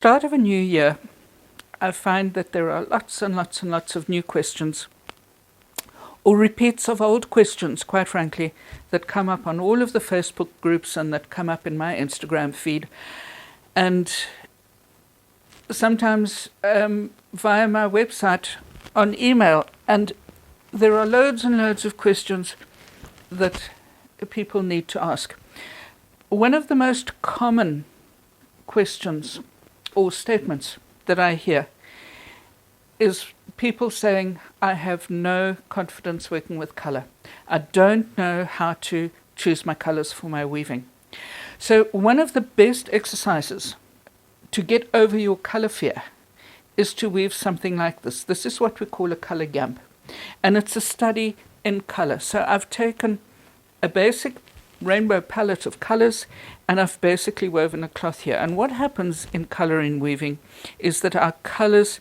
Start of a new year, I find that there are lots and lots and lots of new questions, or repeats of old questions, quite frankly, that come up on all of the Facebook groups and that come up in my Instagram feed, and sometimes via my website on email. And there are loads and loads of questions that people need to ask. One of the most common questions or statements that I hear is people saying, I have no confidence working with colour. I don't know how to choose my colours for my weaving. So one of the best exercises to get over your colour fear is to weave something like this. This is what we call a colour gamp, and it's a study in colour. So I've taken a basic rainbow palette of colours and I've basically woven a cloth here. And what happens in colouring weaving is that our colours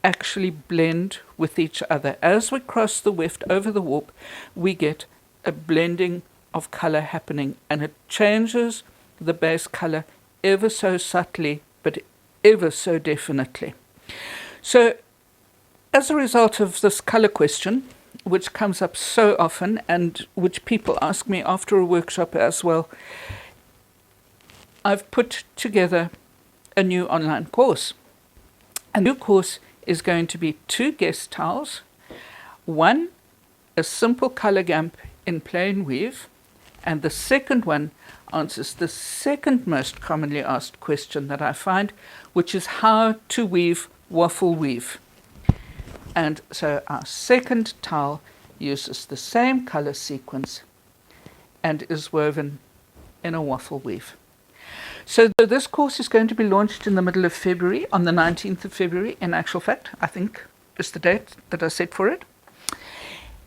actually blend with each other. As we cross the weft over the warp, we get a blending of colour happening, and it changes the base colour ever so subtly, but ever so definitely. So as a result of this colour question, which comes up so often and which people ask me after a workshop as well, I've put together a new online course. A new course is going to be 2 guest tiles, 1 a simple colour gamp in plain weave, and the second one answers the second most commonly asked question that I find, which is how to weave waffle weave. And so our second tile uses the same colour sequence and is woven in a waffle weave. So this course is going to be launched in the middle of February, on the 19th of February, in actual fact, I think is the date that I set for it.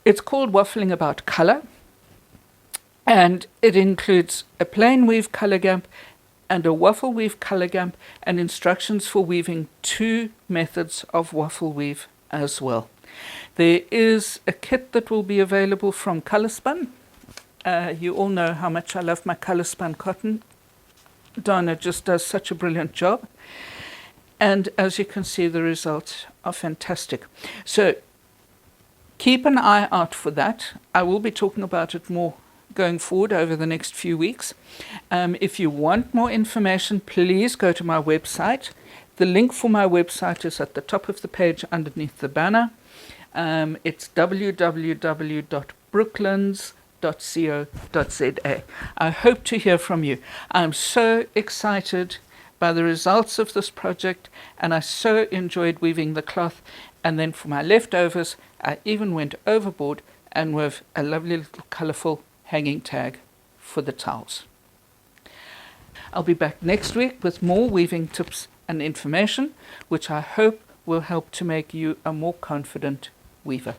It's called Waffling About Colour, and it includes a plain weave colour gamp and a waffle weave colour gamp, and instructions for weaving 2 methods of waffle weave as well. There is a kit that will be available from Colourspun. You all know how much I love my Colourspun cotton. Donna just does such a brilliant job, and as you can see, the results are fantastic. So keep an eye out for that. I will be talking about it more going forward over the next few weeks. If you want more information, please go to my website. The link for my website is at the top of the page underneath the banner. It's www.brooklands.co.za. I hope to hear from you. I'm so excited by the results of this project, and I so enjoyed weaving the cloth. And then for my leftovers, I even went overboard and wove a lovely little colourful hanging tag for the towels. I'll be back next week with more weaving tips and information, which I hope will help to make you a more confident weaver.